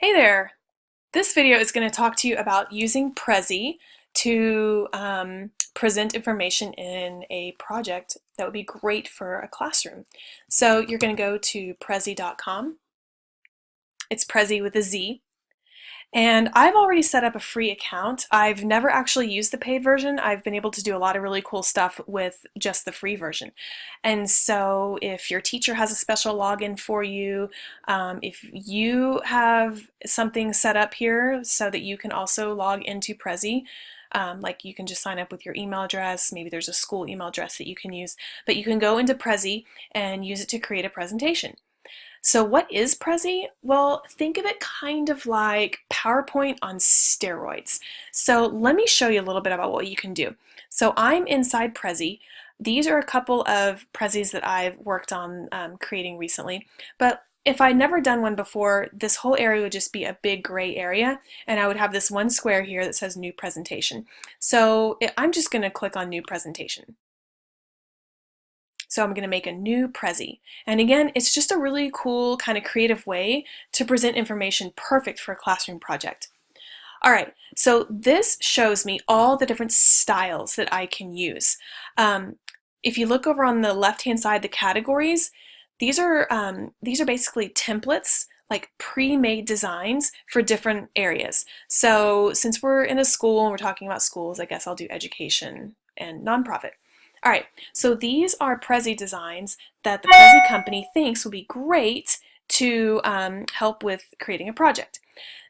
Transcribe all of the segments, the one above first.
Hey there! This video is going to talk to you about using Prezi to present information in a project that would be great for a classroom. So you're going to go to Prezi.com. It's Prezi with a Z. And I've already set up a free account. I've never actually used the paid version. I've been able to do a lot of really cool stuff with just the free version. And so if your teacher has a special login for you, if you have something set up here so that you can also log into Prezi, like you can just sign up with your email address, maybe there's a school email address that you can use, but you can go into Prezi and use it to create a presentation. So what is Prezi? Well, think of it kind of like PowerPoint on steroids. So let me show you a little bit about what you can do. So I'm inside Prezi. These are a couple of Prezis that I've worked on creating recently, but if I'd never done one before, this whole area would just be a big gray area, and I would have this one square here that says New Presentation. So I'm just going to click on New Presentation. So I'm going to make a new Prezi. And again, it's just a really cool kind of creative way to present information perfect for a classroom project. All right, so this shows me all the different styles that I can use. If you look over on the left-hand side, the categories, these are basically templates, like pre-made designs for different areas. So since we're in a school and we're talking about schools, I guess I'll do education and nonprofit. All right, so these are Prezi designs that the Prezi company thinks will be great to help with creating a project.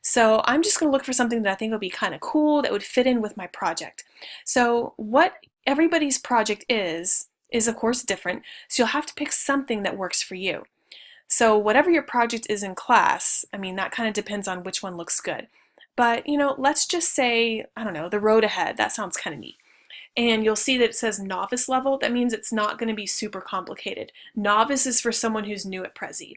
So I'm just going to look for something that I think will be kind of cool that would fit in with my project. So what everybody's project is of course different, so you'll have to pick something that works for you. So whatever your project is in class, I mean, that kind of depends on which one looks good. But, you know, let's just say, I don't know, the road ahead. That sounds kind of neat. And you'll see that it says novice level. That means it's not going to be super complicated. Novice is for someone who's new at Prezi.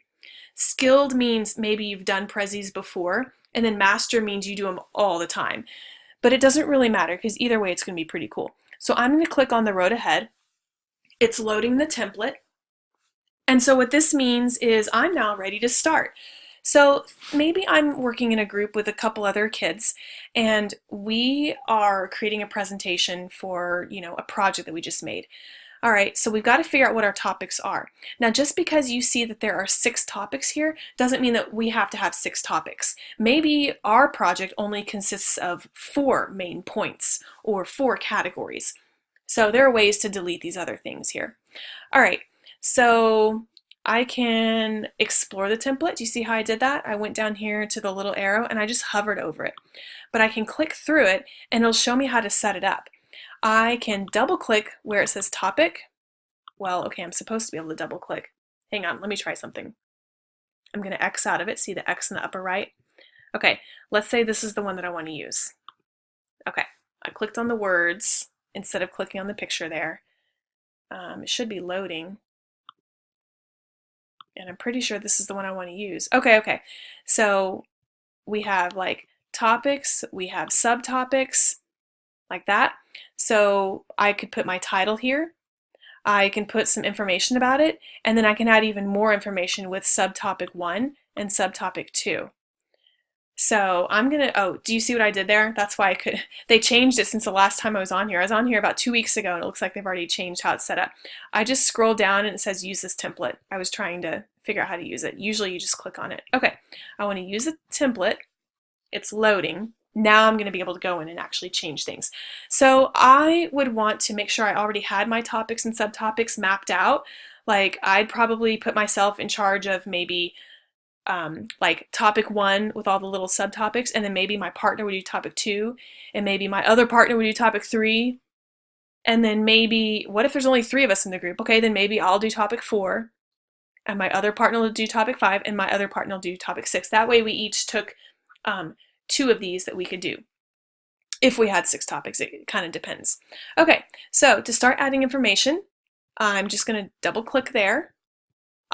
Skilled means maybe you've done Prezis before, and then master means you do them all the time. But it doesn't really matter because either way it's going to be pretty cool. So I'm going to click on the road ahead. It's loading the template. And so what this means is I'm now ready to start. So maybe I'm working in a group with a couple other kids and we are creating a presentation for, you know, a project that we just made. All right, so we've got to figure out what our topics are. Now, just because you see that there are 6 topics here doesn't mean that we have to have 6 topics. Maybe our project only consists of 4 main points or 4 categories. So there are ways to delete these other things here. All right, so I can explore the template. Do you see how I did that? I went down here to the little arrow and I just hovered over it. But I can click through it and it'll show me how to set it up. I can double click where it says topic. Well, okay, I'm supposed to be able to double click. Hang on, let me try something. I'm going to X out of it. See the X in the upper right? Okay, let's say this is the one that I want to use. Okay, I clicked on the words instead of clicking on the picture there. It should be loading. And I'm pretty sure this is the one I want to use. Okay. So we have like topics, we have subtopics, like that. So I could put my title here. I can put some information about it, and then I can add even more information with subtopic 1 and subtopic 2. So I'm gonna, oh, do you see what I did there? That's why they changed it since the last time I was on here. I was on here about 2 weeks ago and it looks like they've already changed how it's set up. I just scrolled down and it says use this template. I was trying to figure out how to use it. Usually you just click on it. Okay, I want to use the template. It's loading. Now I'm going to be able to go in and actually change things. So I would want to make sure I already had my topics and subtopics mapped out. Like I'd probably put myself in charge of maybe like topic 1 with all the little subtopics, and then maybe my partner would do topic 2, and maybe my other partner would do topic 3, and then maybe, what if there's only 3 of us in the group? Okay, then maybe I'll do topic 4, and my other partner will do topic 5, and my other partner will do topic 6. That way we each took 2 of these that we could do. If we had 6 topics, it kind of depends. Okay, so to start adding information, I'm just going to double click there.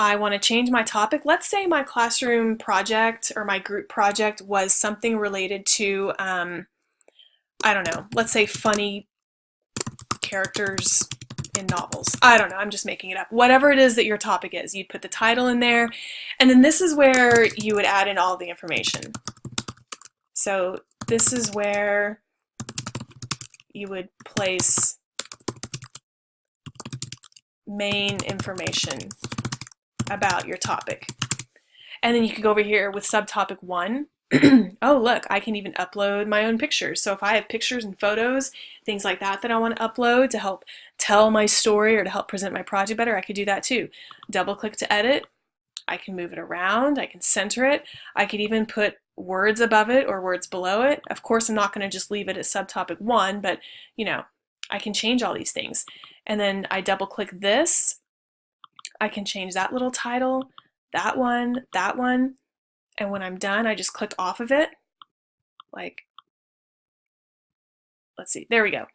I want to change my topic. Let's say my classroom project or my group project was something related to, I don't know, let's say funny characters in novels. I don't know, I'm just making it up. Whatever it is that your topic is, you'd put the title in there, and then this is where you would add in all the information. So this is where you would place main information about your topic. And then you can go over here with subtopic 1. Oh, look, I can even upload my own pictures. So if I have pictures and photos, things like that that I want to upload to help tell my story or to help present my project better, I could do that too. Double click to edit. I can move it around. I can center it. I could even put words above it or words below it. Of course, I'm not going to just leave it at subtopic 1, but you know, I can change all these things. And then I double click this. I can change that little title, that one, and when I'm done, I just click off of it. Like, let's see, there we go.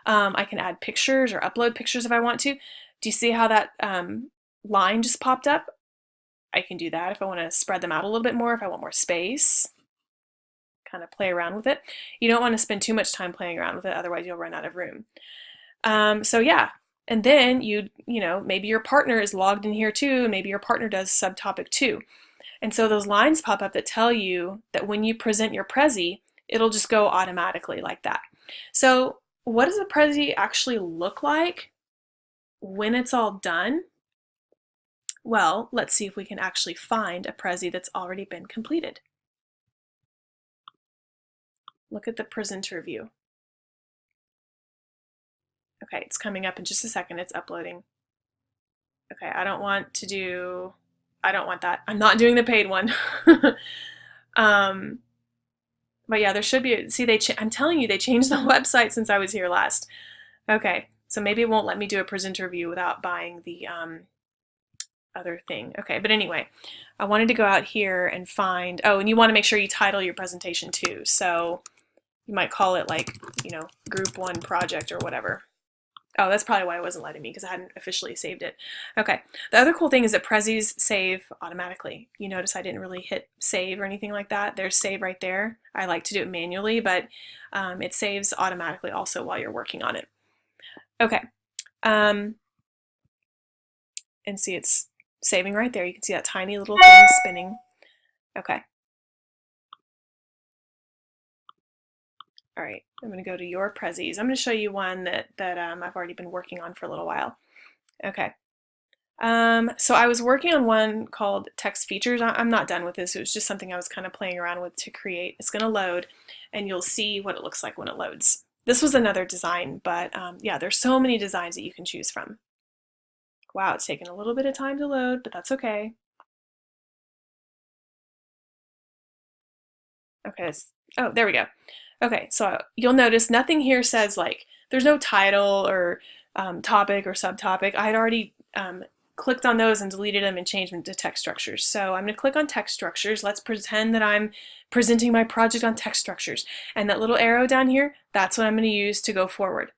I can add pictures or upload pictures if I want to. Do you see how that line just popped up? I can do that if I want to spread them out a little bit more, if I want more space. Kind of play around with it. You don't want to spend too much time playing around with it, otherwise you'll run out of room. So yeah, and then you know, maybe your partner is logged in here too, and maybe your partner does subtopic 2. And so those lines pop up that tell you that when you present your Prezi, it'll just go automatically like that. So what does a Prezi actually look like when it's all done? Well, let's see if we can actually find a Prezi that's already been completed. Look at the presenter view. Okay, it's coming up in just a second. It's uploading. Okay, I don't want that. I'm not doing the paid one. But yeah, there should be, see, I'm telling you, they changed the website since I was here last. Okay, so maybe it won't let me do a presenter view without buying the other thing. Okay, but anyway, I wanted to go out here and find, oh, and you want to make sure you title your presentation too. So you might call it like, you know, group 1 project or whatever. Oh, that's probably why it wasn't letting me, because I hadn't officially saved it. Okay, the other cool thing is that Prezis save automatically. You notice I didn't really hit save or anything like that. There's save right there. I like to do it manually, but it saves automatically also while you're working on it. Okay, and see it's saving right there. You can see that tiny little thing spinning. Okay. All right, I'm going to go to your Prezis. I'm going to show you one that I've already been working on for a little while. Okay. So I was working on one called text features. I'm not done with this. It was just something I was kind of playing around with to create. It's going to load, and you'll see what it looks like when it loads. This was another design, but yeah, there's so many designs that you can choose from. Wow, it's taken a little bit of time to load, but that's okay. Okay, oh, there we go. Okay, so you'll notice nothing here says like, there's no title or topic or subtopic. I had already clicked on those and deleted them and changed them to text structures. So I'm going to click on text structures. Let's pretend that I'm presenting my project on text structures. And that little arrow down here, that's what I'm going to use to go forward.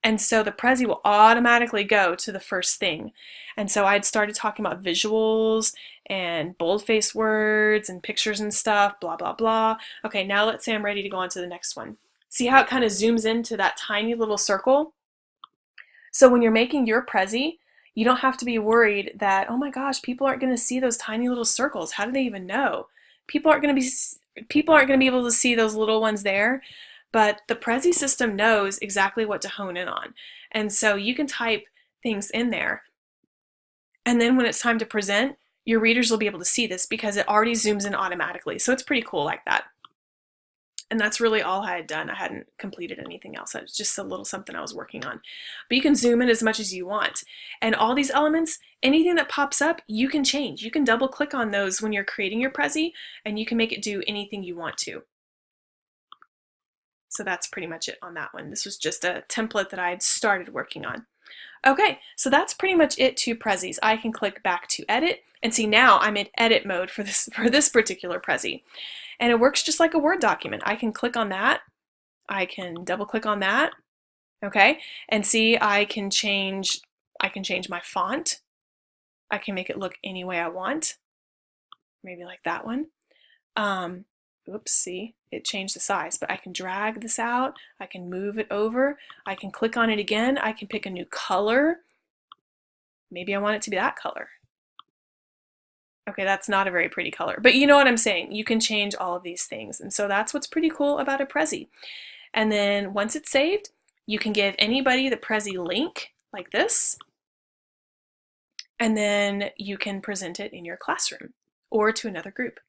And so the Prezi will automatically go to the first thing. And so I'd started talking about visuals and boldface words and pictures and stuff, blah, blah, blah. Okay, now let's say I'm ready to go on to the next one. See how it kind of zooms into that tiny little circle? So when you're making your Prezi, you don't have to be worried that, oh my gosh, people aren't going to see those tiny little circles. How do they even know? People aren't going to be able to see those little ones there. But the Prezi system knows exactly what to hone in on. And so you can type things in there. And then when it's time to present, your readers will be able to see this because it already zooms in automatically. So it's pretty cool like that. And that's really all I had done. I hadn't completed anything else. It was just a little something I was working on. But you can zoom in as much as you want. And all these elements, anything that pops up, you can change. You can double click on those when you're creating your Prezi, and you can make it do anything you want to. So that's pretty much it on that one. This was just a template that I had started working on. Okay, so that's pretty much it to Prezis. I can click back to edit and see now I'm in edit mode for this particular Prezi. And it works just like a Word document. I can click on that. I can double click on that. Okay, and see I can change my font. I can make it look any way I want. Maybe like that one. Oops, see, it changed the size, but I can drag this out, I can move it over, I can click on it again, I can pick a new color. Maybe I want it to be that color. Okay, that's not a very pretty color, but you know what I'm saying. You can change all of these things. And so that's what's pretty cool about a Prezi. And then once it's saved, you can give anybody the Prezi link like this, and then you can present it in your classroom or to another group.